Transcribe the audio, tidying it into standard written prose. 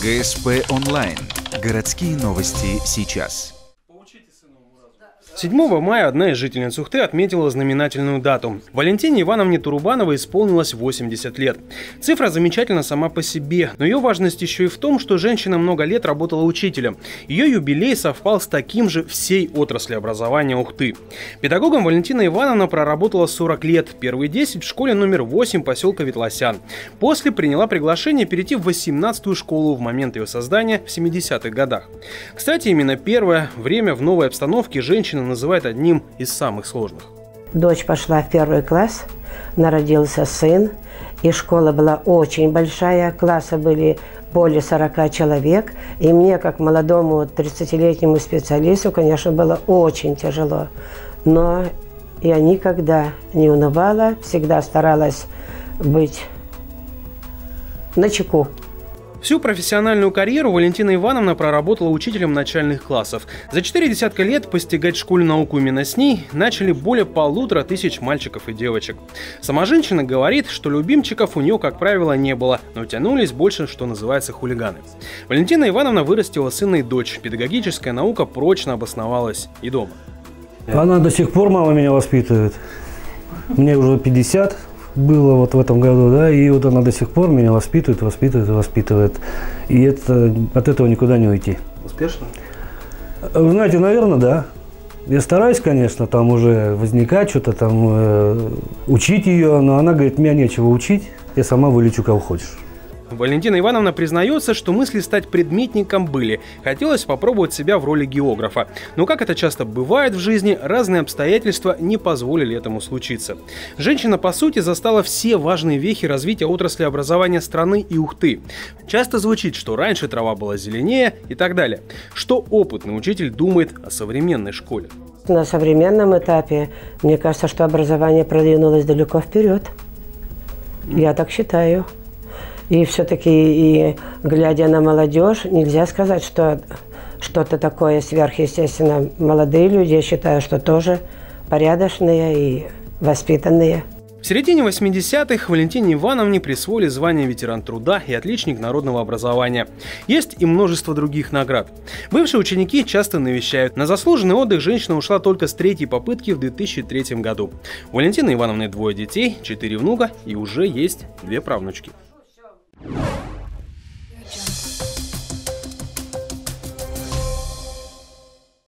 ГСП онлайн. Городские новости сейчас. 7 мая одна из жительниц Ухты отметила знаменательную дату. Валентине Ивановне Турубановой исполнилось 80 лет. Цифра замечательна сама по себе, но ее важность еще и в том, что женщина много лет работала учителем. Ее юбилей совпал с таким же всей отрасли образования Ухты. Педагогом Валентина Ивановна проработала 40 лет, первые 10 в школе номер 8 поселка Ветлосян. После приняла приглашение перейти в 18-ю школу в момент ее создания в 70-х годах. Кстати, именно первое время в новой обстановке женщина называет одним из самых сложных. Дочь пошла в 1 класс, народился сын, и школа была очень большая, классы были более 40 человек, и мне, как молодому 30-летнему специалисту, конечно, было очень тяжело. Но я никогда не унывала, всегда старалась быть начеку. Всю профессиональную карьеру Валентина Ивановна проработала учителем начальных классов. За 4 десятка лет постигать школьную науку именно с ней начали более 1500 мальчиков и девочек. Сама женщина говорит, что любимчиков у нее, как правило, не было, но тянулись больше, что называется, хулиганы. Валентина Ивановна вырастила сына и дочь. Педагогическая наука прочно обосновалась и дома. Она до сих пор, мама, меня воспитывает. Мне уже 50. Было вот в этом году, да, и вот она до сих пор меня воспитывает. И от этого никуда не уйти. Успешно? Вы знаете, наверное, да. Я стараюсь, конечно, там уже возникать, что-то там учить ее, но она говорит, меня нечего учить, я сама вылечу кого хочешь. Валентина Ивановна признается, что мысли стать предметником были. Хотелось попробовать себя в роли географа. Но, как это часто бывает в жизни, разные обстоятельства не позволили этому случиться. Женщина, по сути, застала все важные вехи развития отрасли образования страны и Ухты. Часто звучит, что раньше трава была зеленее и так далее. Что опытный учитель думает о современной школе? На современном этапе, мне кажется, что образование продвинулось далеко вперед. Я так считаю. И все-таки, и глядя на молодежь, нельзя сказать, что что-то такое сверхъестественное. Молодые люди, я считаю, что тоже порядочные и воспитанные. В середине 80-х Валентине Ивановне присвоили звание ветеран труда и отличник народного образования. Есть и множество других наград. Бывшие ученики часто навещают. На заслуженный отдых женщина ушла только с 3-й попытки в 2003 году. У Валентины Ивановны 2 детей, 4 внука и уже есть 2 правнучки.